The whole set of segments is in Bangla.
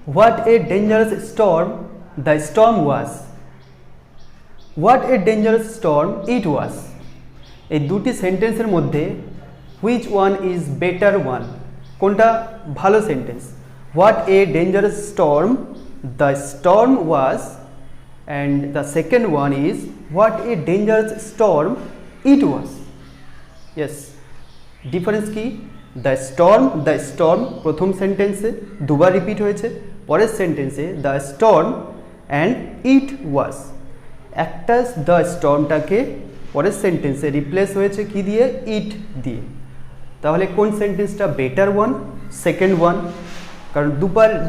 What a dangerous storm the storm was. What a dangerous storm it was. এই দুটি সেন্টেন্সের মধ্যে which one is better one? কোনটা ভালো sentence? What a dangerous storm the storm was, and the second one is what a dangerous storm it was. Yes, difference কি? দ্য স্টর্ম প্রথম সেন্টেন্সে দুবার রিপিট হয়েছে, পরের সেন্টেন্সে দ্য স্টর্ম অ্যান্ড ইট ওয়াজ। একটা দ্য স্টর্মটাকে পরের সেন্টেন্সে রিপ্লেস হয়েছে কি দিয়ে? ইট দিয়ে। তাহলে কোন সেন্টেন্সটা বেটার ওয়ান? সেকেন্ড ওয়ান, কারণ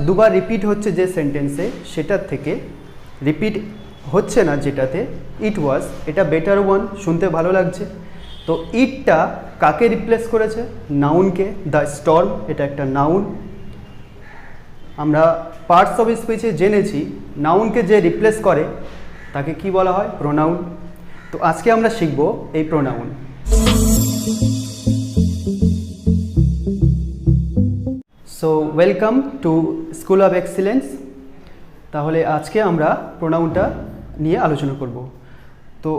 দুবার রিপিট হচ্ছে যে সেন্টেন্সে, সেটার থেকে রিপিট হচ্ছে না যেটাতে ইট ওয়াজ, এটা বেটার ওয়ান, শুনতে ভালো লাগছে। তো ইটটা কাকে রিপ্লেস করেছে? নাউনকে। দ্য স্টর্ম এটা একটা নাউন। আমরা পার্টস অফ স্পিচে জেনেছি নাউনকে যে রিপ্লেস করে তাকে কি বলা হয়? প্রোনাউন। তো আজকে আমরা শিখব এই pronoun. So welcome to school of excellence. তাহলে আজকে আমরা প্রোনাউনটা নিয়ে আলোচনা করব। তো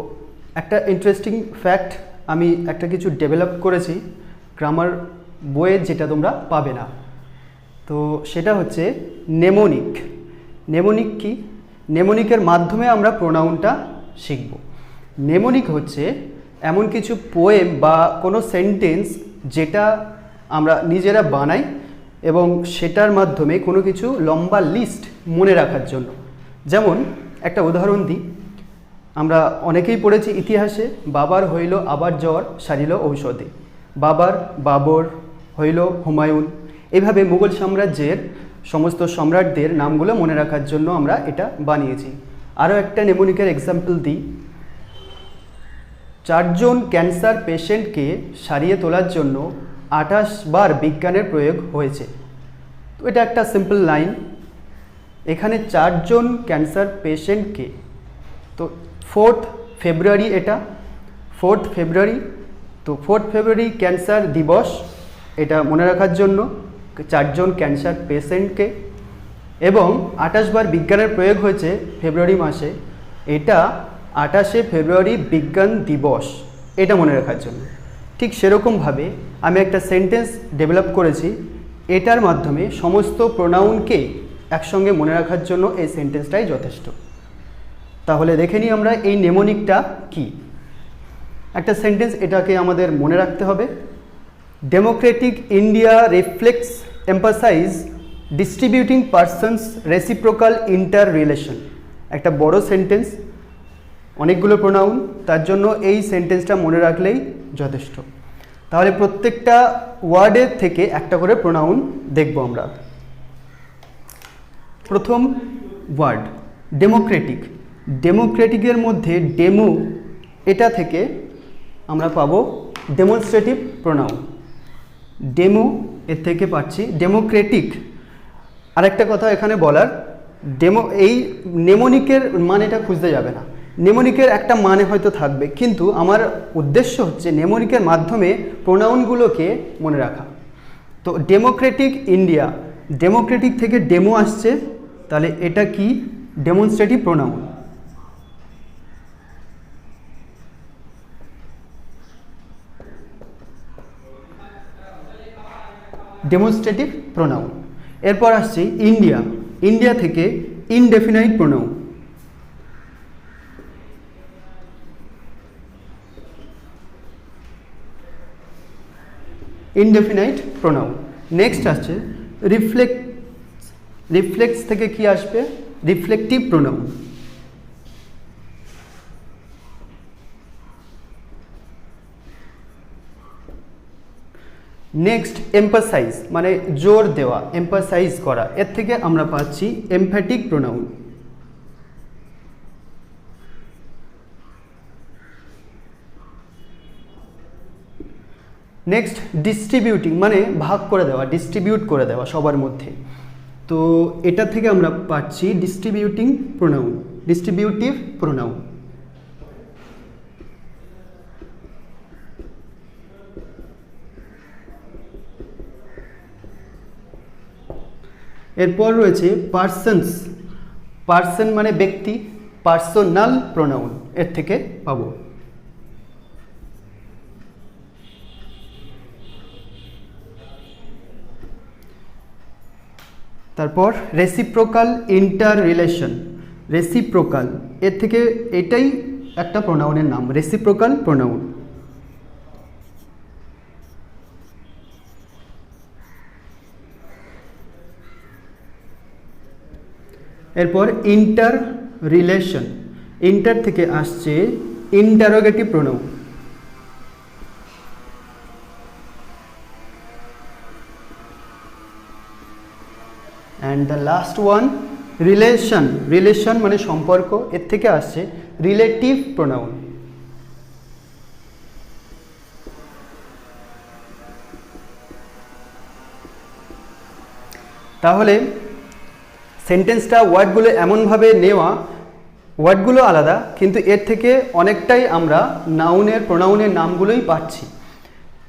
একটা ইন্টারেস্টিং ফ্যাক্ট, আমি একটা কিছু ডেভেলপ করেছি গ্রামার বইয়ে, যেটা তোমরা পাবে না। তো সেটা হচ্ছে নেমোনিক। নেমোনিক কি? নেমোনিকের মাধ্যমে আমরা প্রোনাউনটা শিখব। নেমোনিক হচ্ছে এমন কিছু পোয়েম বা কোনো সেন্টেন্স যেটা আমরা নিজেরা বানাই এবং সেটার মাধ্যমে কোনো কিছু লম্বা লিস্ট মনে রাখার জন্য। যেমন একটা উদাহরণ দিই, আমরা অনেকেই পড়েছি ইতিহাসে, বাবার হইল আবার জ্বর সারিল ঔষধে। বাবর হইল হুমায়ুন। এভাবে মুঘল সাম্রাজ্যের সমস্ত সম্রাটদের নামগুলো মনে রাখার জন্য আমরা এটা বানিয়েছি। আরও একটা নেমোনিকের এক্সাম্পল দিই, 4 জন ক্যান্সার পেশেন্টকে সারিয়ে তোলার জন্য 28 বার বিজ্ঞানের প্রয়োগ হয়েছে। তো এটা একটা সিম্পল লাইন। এখানে 4 জন ক্যান্সার পেশেন্টকে, তো 4th ফেব্রুয়ারি, এটা 4th ফেব্রুয়ারি, তো 4th ফেব্রুয়ারি ক্যান্সার দিবস, এটা মনে রাখার জন্য 4 জন ক্যান্সার পেশেন্টকে, এবং 28 বার বিজ্ঞানের প্রয়োগ হয়েছে ফেব্রুয়ারি মাসে, এটা 28শে ফেব্রুয়ারি বিজ্ঞান দিবস, এটা মনে রাখার জন্য। ঠিক সেরকমভাবে আমি একটা সেন্টেন্স ডেভেলপ করেছি, এটার মাধ্যমে সমস্ত প্রোনাউনকে একসঙ্গে মনে রাখার জন্য এই সেন্টেন্সটাই যথেষ্ট। তাহলে দেখে নিই আমরা এই নেমোনিকটা কি। একটা সেন্টেন্স, এটাকে আমাদের মনে রাখতে হবে। Democratic India reflects emphasise distributing persons reciprocal inter relation. একটা বড় সেন্টেন্স, অনেকগুলো প্রোনাউন, তার জন্য এই সেন্টেন্সটা মনে রাখলেই যথেষ্ট। তাহলে প্রত্যেকটা ওয়ার্ডের থেকে একটা করে প্রোনাউন দেখব আমরা। প্রথম ওয়ার্ড ডেমোক্রেটিক। ডেমোক্রেটিকের মধ্যে ডেমো, এটা থেকে আমরা পাবো ডেমনস্ট্রেটিভ প্রোনাউন। ডেমো এর থেকে পাচ্ছি ডেমোক্রেটিক। আরেকটা কথা এখানে বলার, এই নেমোনিকের মানেটা খুঁজতে যাবে না। নেমোনিকের একটা মানে হয়তো থাকবে, কিন্তু আমার উদ্দেশ্য হচ্ছে নেমোনিকের মাধ্যমে প্রোনাউনগুলোকে মনে রাখা। তো ডেমোক্রেটিক ইন্ডিয়া, ডেমোক্রেটিক থেকে ডেমো আসছে, তাহলে এটা কি? Demonstrative pronoun. Demonstrative pronoun. এরপর আসছে ইন্ডিয়া। ইন্ডিয়া থেকে indefinite pronoun. Indefinite pronoun. Next আসছে রিফ্লেক্স থেকে কি আসবে? Reflective pronoun. নেক্সট এম্পাসাইজ, মানে জোর দেওয়া, এম্পাসাইজ করা, এর থেকে আমরা পাচ্ছি এমফ্যাটিক প্রোনাউন। নেক্সট ডিস্ট্রিবিউটিং, মানে ভাগ করে দেওয়া, ডিস্ট্রিবিউট করে দেওয়া সবার মধ্যে। তো এটা থেকে আমরা পাচ্ছি ডিস্ট্রিবিউটিং প্রোনাউন, ডিস্ট্রিবিউটিভ প্রোনাউন। এরপর রয়েছে পার্সনস, পার্সন মানে ব্যক্তি, পার্সোনাল প্রোনাউন এর থেকে পাবো। তারপর রেসিপ্রোকাল ইন্টার রিলেশন, রেসিপ্রোকাল এর থেকে এটাই একটা প্রোনাউনের নাম, রেসিপ্রোকাল প্রোনাউন। এরপর ইন্টার রিলেশন, ইন্টার থেকে আসছে interrogative pronoun. And the last one relation, relation মানে সম্পর্ক, এর থেকে আসছে রিলেটিভ প্রোনাউন। তাহলে সেন্টেন্সটা ওয়ার্ডগুলো এমনভাবে নেওয়া, ওয়ার্ডগুলো আলাদা কিন্তু এর থেকে অনেকটাই আমরা নাউনের প্রোনাউনের নামগুলোই পাচ্ছি।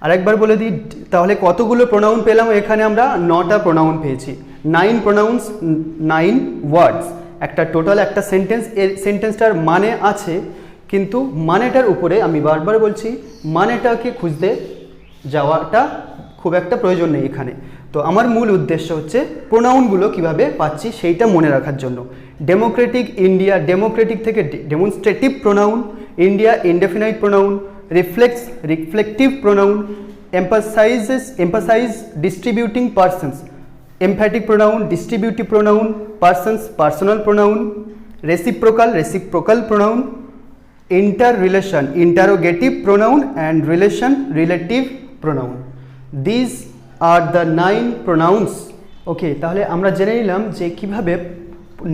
আরেকবার বলে দিই তাহলে কতগুলো প্রোনাউন পেলাম, এখানে আমরা 9টা প্রোনাউন পেয়েছি, 9 প্রোনাউন্স 9 ওয়ার্ডস, একটা টোটাল একটা সেন্টেন্স। এর সেন্টেন্সটার মানে আছে কিন্তু মানেটার উপরে আমি বারবার বলছি মানেটাকে খুঁজতে যাওয়াটা খুব একটা প্রয়োজন নেই এখানে। তো আমার মূল উদ্দেশ্য হচ্ছে প্রোনাউনগুলো কিভাবে পাচ্ছি সেইটা মনে রাখার জন্য। ডেমোক্রেটিক ইন্ডিয়া, ডেমোক্রেটিক থেকে demonstrative pronoun, India indefinite pronoun, reflex reflective pronoun, emphasise distributing persons, emphatic pronoun, distributive pronoun, persons personal pronoun, reciprocal reciprocal pronoun, inter relation interrogative pronoun and relation relative pronoun. This are the 9 pronouns. Okay, তাহলে আমরা জেনে নিলাম যে কিভাবে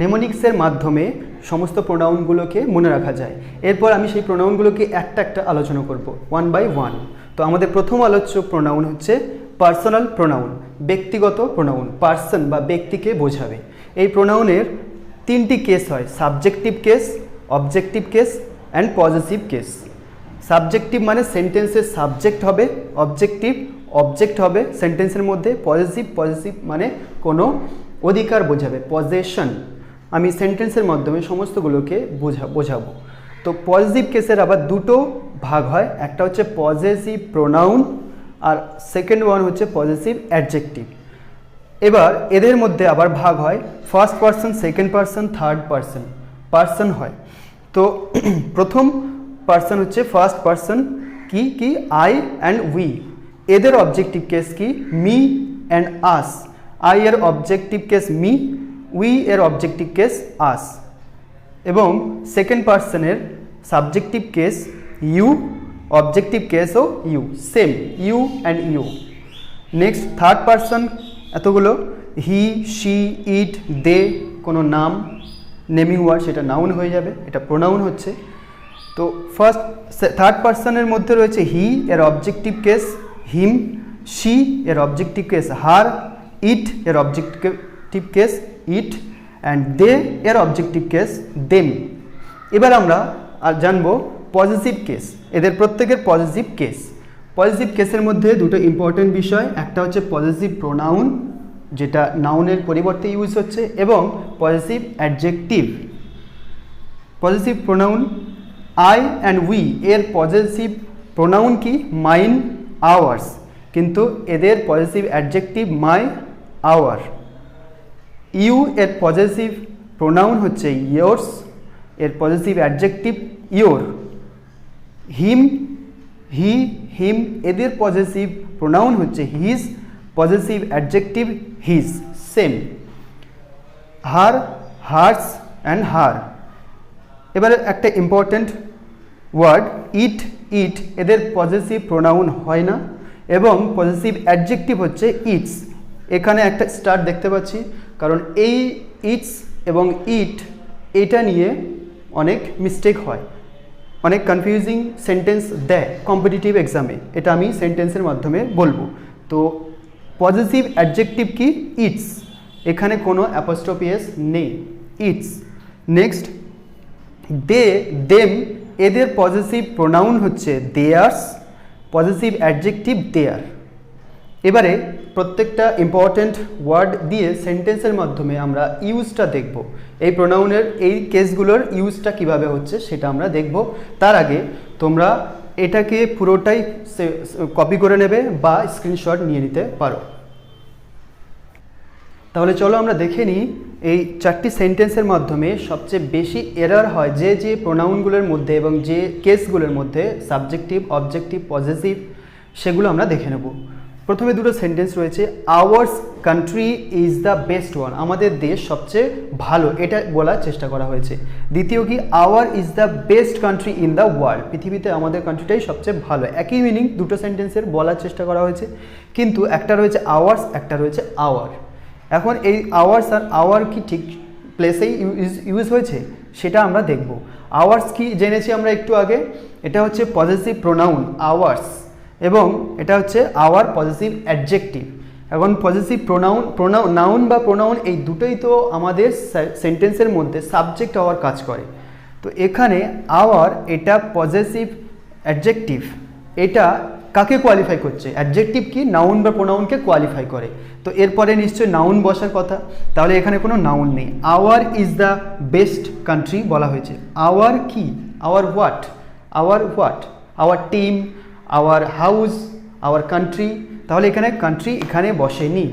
নেমোনিক্সের মাধ্যমে সমস্ত প্রোনাউনগুলোকে মনে রাখা যায়। এরপর আমি সেই প্রোনাউনগুলোকে একটা একটা আলোচনা করব 1 বাই 1। তো আমাদের প্রথম আলোচ্য প্রোনাউন হচ্ছে পার্সোনাল প্রোনাউন, ব্যক্তিগত প্রোনাউন, পার্সন বা ব্যক্তিকে বোঝাবে। এই প্রোনাউনের 3টি কেস হয়, subjective case, objective case and possessive case. Subjective মানে সেন্টেন্সের সাবজেক্ট হবে, অবজেক্টিভ অবজেক্ট হবে সেন্টেন্সের মধ্যে, পজেসিভ পজেসিভ মানে কোনো অধিকার বোঝাবে, পজেশন। আমি সেন্টেন্সের মাধ্যমে সমস্তগুলোকে বোঝাবো। তো পজিটিভ কেসের আবার 2টো ভাগ হয়, একটা হচ্ছে পজেসিভ প্রোনাউন আর সেকেন্ড ওয়ান হচ্ছে পজেসিভ অ্যাডজেক্টিভ। এবার এদের মধ্যে আবার ভাগ হয় first person, second person, third person, person হয়। তো প্রথম পারসন হচ্ছে ফার্স্ট পারসন, কি কি আই অ্যান্ড উই, এদের অবজেক্টিভ কেস কি মি অ্যান্ড আস, আই এর অবজেক্টিভ কেস মি, উই এর অবজেক্টিভ কেস আস। এবং সেকেন্ড পারসনের সাবজেক্টিভ কেস ইউ, অবজেক্টিভ কেসও you, same you and you. Next third person এতগুলো হি, শি, ইট, দে, কোনো নাম নেমিং ওয়ার্ড সেটা নাউন হয়ে যাবে, এটা প্রোনাউন হচ্ছে। তো থার্ড পারসনের মধ্যে রয়েছে হি এর অবজেক্টিভ কেস হিম, শি এর অবজেক্টিভ কেস হার, ইট এর objective case it and they এর অবজেক্টিভ কেস দেম। এবার আমরা জানবো পজিটিভ কেস, এদের প্রত্যেকের পজিটিভ কেস। পজিটিভ কেসের মধ্যে 2টো ইম্পর্টেন্ট বিষয়, একটা হচ্ছে পজিটিভ প্রোনাউন যেটা নাউনের পরিবর্তে ইউজ হচ্ছে, এবং positive adjective. Positive pronoun I and we এর পজিটিভ প্রোনাউন কি মাইন, আওয়ার্স, কিন্তু এদের positive adjective my, our. You এর পজিটিভ প্রোনাউন হচ্ছে ইয়োর্স, এর positive adjective your. Him, he, him এদের পজিটিভ প্রোনাউন হচ্ছে his, positive adjective his, same. Her, hers and her. এবারে একটা ইম্পর্ট্যান্ট ওয়ার্ড ইট, ইট এদের পজিটিভ প্রোনাউন হয় না এবং পজিটিভ অ্যাডজেক্টিভ হচ্ছে ইটস। এখানে একটা স্টার দেখতে পাচ্ছি কারণ এই ইটস এবং ইট এটা নিয়ে অনেক মিস্টেক হয়, অনেক কনফিউজিং সেন্টেন্স দেয় কম্পিটিটিভ এক্সামে, এটা আমি সেন্টেন্সের মাধ্যমে বলবো। তো পজিটিভ অ্যাডজেক্টিভ কি ইটস, এখানে কোনো অ্যাপোস্ট্রফি এস নেই, ইটস। নেক্সট দে, দেম এদের পজিটিভ প্রোনাউন হচ্ছে দেয়ার্স, পজিটিভ অ্যাডজেক্টিভ দেয়ার। এবারে প্রত্যেকটা ইম্পর্টেন্ট ওয়ার্ড দিয়ে সেন্টেন্সের মাধ্যমে আমরা ইউজটা দেখব, এই প্রোনাউনের এই কেসগুলোর ইউজটা কিভাবে হচ্ছে সেটা আমরা দেখব। তার আগে তোমরা এটাকে পুরোটাই কপি করে নেবে বা স্ক্রিনশট নিয়ে নিতে পারো। তাহলে চলো আমরা দেখে নিই এই চারটি সেন্টেন্সের মাধ্যমে সবচেয়ে বেশি এরর হয় যে যে প্রোনাউনগুলোর মধ্যে এবং যে কেসগুলোর মধ্যে সাবজেক্টিভ, অবজেক্টিভ, পজেসিভ, সেগুলো আমরা দেখে নেব। প্রথমে দুটো সেন্টেন্স রয়েছে, hours country is the best one, আমাদের দেশ সবচেয়ে ভালো, এটা বলার চেষ্টা করা হয়েছে। দ্বিতীয় কি, our is the best country in the world, পৃথিবীতে আমাদের কান্ট্রিটাই সবচেয়ে ভালো। একই মিনিং দুটো সেন্টেন্সের বলার চেষ্টা করা হয়েছে, কিন্তু একটা রয়েছে আওয়ার্স, একটা রয়েছে আওয়ার। এখন এই আওয়ার্স আর আওয়ার কি ঠিক প্লেসেই ইউজ হয়েছে সেটা আমরা দেখব। আওয়ার্স কি জেনেছি আমরা একটু আগে, এটা হচ্ছে পজেসিভ প্রোনাউন আওয়ার্স, এবং এটা হচ্ছে আওয়ার পজেসিভ অ্যাডজেক্টিভ। এখন পজেসিভ নাউন বা প্রোনাউন এই দুটোই তো আমাদের সেন্টেন্সের মধ্যে সাবজেক্ট হওয়ার কাজ করে। তো এখানে আওয়ার এটা পজেসিভ অ্যাডজেক্টিভ, এটা কাকে কোয়ালিফাই করছে? অ্যাডজেক্টিভ কি নাউন বা প্রোনাউনকে কোয়ালিফাই করে, তো এরপরে নিশ্চয়ই নাউন বসার কথা, তাহলে এখানে কোনো নাউন নেই। Our is the best country বলা হয়েছে। আওয়ার কি? Our what? Our team, our house, our country, তাহলে এখানে কান্ট্রি এখানে বসেনি।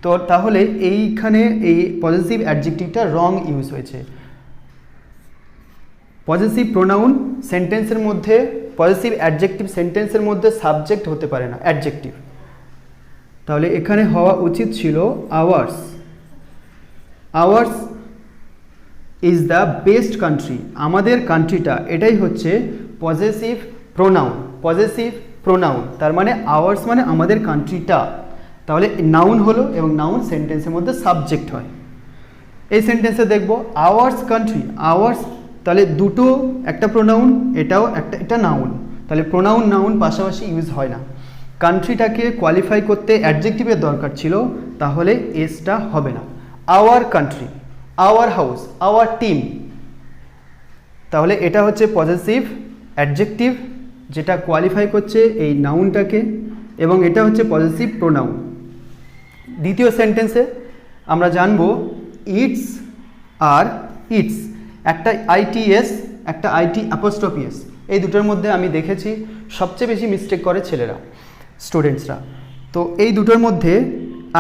তো তাহলে এইখানে এই পজিটিভ অ্যাডজেক্টিভটা রং ইউজ হয়েছে। পজিটিভ প্রোনাউন সেন্টেন্সের মধ্যে, পজিটিভ অ্যাডজেক্টিভ সেন্টেন্সের মধ্যে সাবজেক্ট হতে পারে না, অ্যাডজেক্টিভ। তাহলে এখানে হওয়া উচিত ছিল hours. Hours is the best country, আমাদের কান্ট্রিটা, এটাই হচ্ছে পজেসিভ প্রোনাউন। পজেসিভ প্রোনাউন তার মানে আওয়ার্স মানে আমাদের কান্ট্রিটা, তাহলে নাউন হলো এবং নাউন সেন্টেন্সের মধ্যে সাবজেক্ট হয়। এই সেন্টেন্সে দেখব আওয়ার্স কান্ট্রি, আওয়ার্স তাহলে দুটো, একটা প্রোনাউন, এটাও একটা, এটা নাউন, তাহলে প্রোনাউন নাউন পাশাপাশি ইউজ হয় না। কান্ট্রিটাকে কোয়ালিফাই করতে অ্যাডজেক্টিভের দরকার ছিল, তাহলে এসটা হবে না। Our country, hour house, our team, তাহলে এটা হচ্ছে পজেসিভ অ্যাডজেক্টিভ যেটা কোয়ালিফাই করছে এই নাউনটাকে, এবং এটা হচ্ছে পজেসিভ প্রোনাউন। দ্বিতীয় সেন্টেন্সে আমরা জানবো ইটস আর ইটস, একটা আইটিএস, একটা আইটি অ্যাপোস্ট্রফি এস, এই দুটোর মধ্যে আমি দেখেছি সবচেয়ে বেশি মিস্টেক করে ছেলেরা, স্টুডেন্টসরা। তো এই দুটোর মধ্যে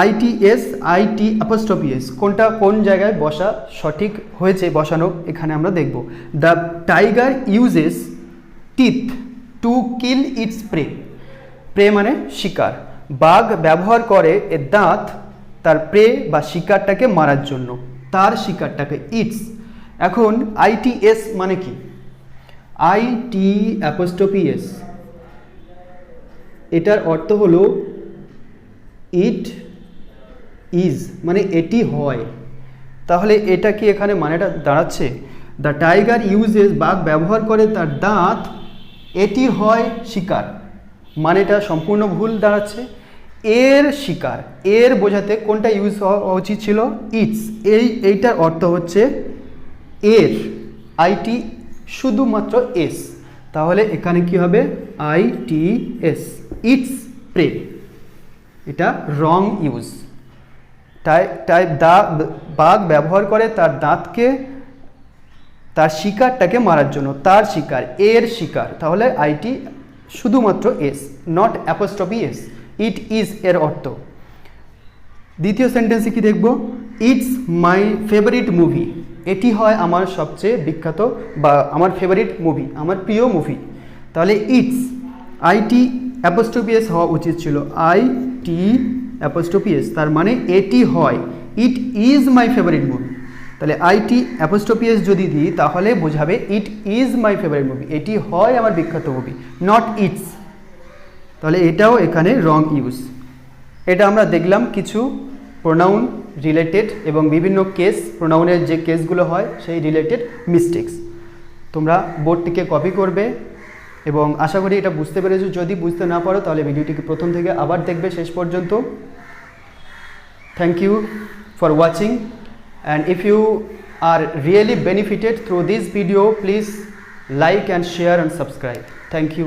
আইটিএস, আইটি অ্যাপোস্ট্রফি এস, কোনটা কোন জায়গায় বসা সঠিক হয়েছে বসানো, এখানে আমরা দেখব। The tiger uses teeth to kill its prey, prey মানে শিকার, বাঘ ব্যবহার করে এর দাঁত তার প্রে বা শিকারটাকে মারার জন্য, তার শিকারটাকে, ইটস। এখন আইটিএস মানে কি? আইটি অ্যাপোস্ট্রফি এস, এটার অর্থ হলো ইট ইজ, মানে এটি হয়। তাহলে এটা কি এখানে মানেটা দাঁড়াচ্ছে দ্য টাইগার ইউজেস, বাঘ ব্যবহার করে তার দাঁত, এটি হয় শিকার, মানেটা সম্পূর্ণ ভুল দাঁড়াচ্ছে। এর শিকার, এর বোঝাতে কোনটা ইউজ হওয়া উচিত ছিল? ইটস। এইটার অর্থ হচ্ছে এর, আইটি শুধুমাত্র এস, তাহলে এখানে কি হবে? আইটিএস, ইটস প্রে, এটা রং ইউজ। বাঘ ব্যবহার করে তার দাঁতকে তার শিকারটাকে মারার জন্য, তার শিকার, এর শিকার, তাহলে আইটি শুধুমাত্র S, not apostrophe S, it is এর অর্থ। দ্বিতীয় সেন্টেন্সে কি দেখব? ইটস মাই ফেভারিট মুভি, এটি হয় আমার সবচেয়ে বিখ্যাত বা আমার ফেভারিট মুভি, আমার প্রিয় মুভি, তাহলে ইটস, আইটি অ্যাপোস্ট্রফি এস হওয়া উচিত ছিল, আইটি অ্যাপোস্ট্রফি এস, তার মানে এটি হয়। It is my favourite movie, তাহলে আইটি অ্যাপোস্ট্রফি এস যদি দিই তাহলে বোঝাবে it is my favourite movie, এটি হয় আমার বিখ্যাত মুভি, নট ইটস, তাহলে এটাও এখানে রং ইউজ। এটা আমরা দেখলাম কিছু প্রোনাউন রিলেটেড এবং বিভিন্ন কেস, প্রোনাউনের যে কেসগুলো হয় সেই রিলেটেড মিস্টেক্স। তোমরা বোর্ডটিকে কপি করবে এবং আশা করি এটা বুঝতে পেরেছো। যদি বুঝতে না পারো তাহলে ভিডিওটিকে প্রথম থেকে আবার দেখবে শেষ পর্যন্ত। Thank you for watching, and if you are really benefited through this video, please like and share and subscribe. Thank you.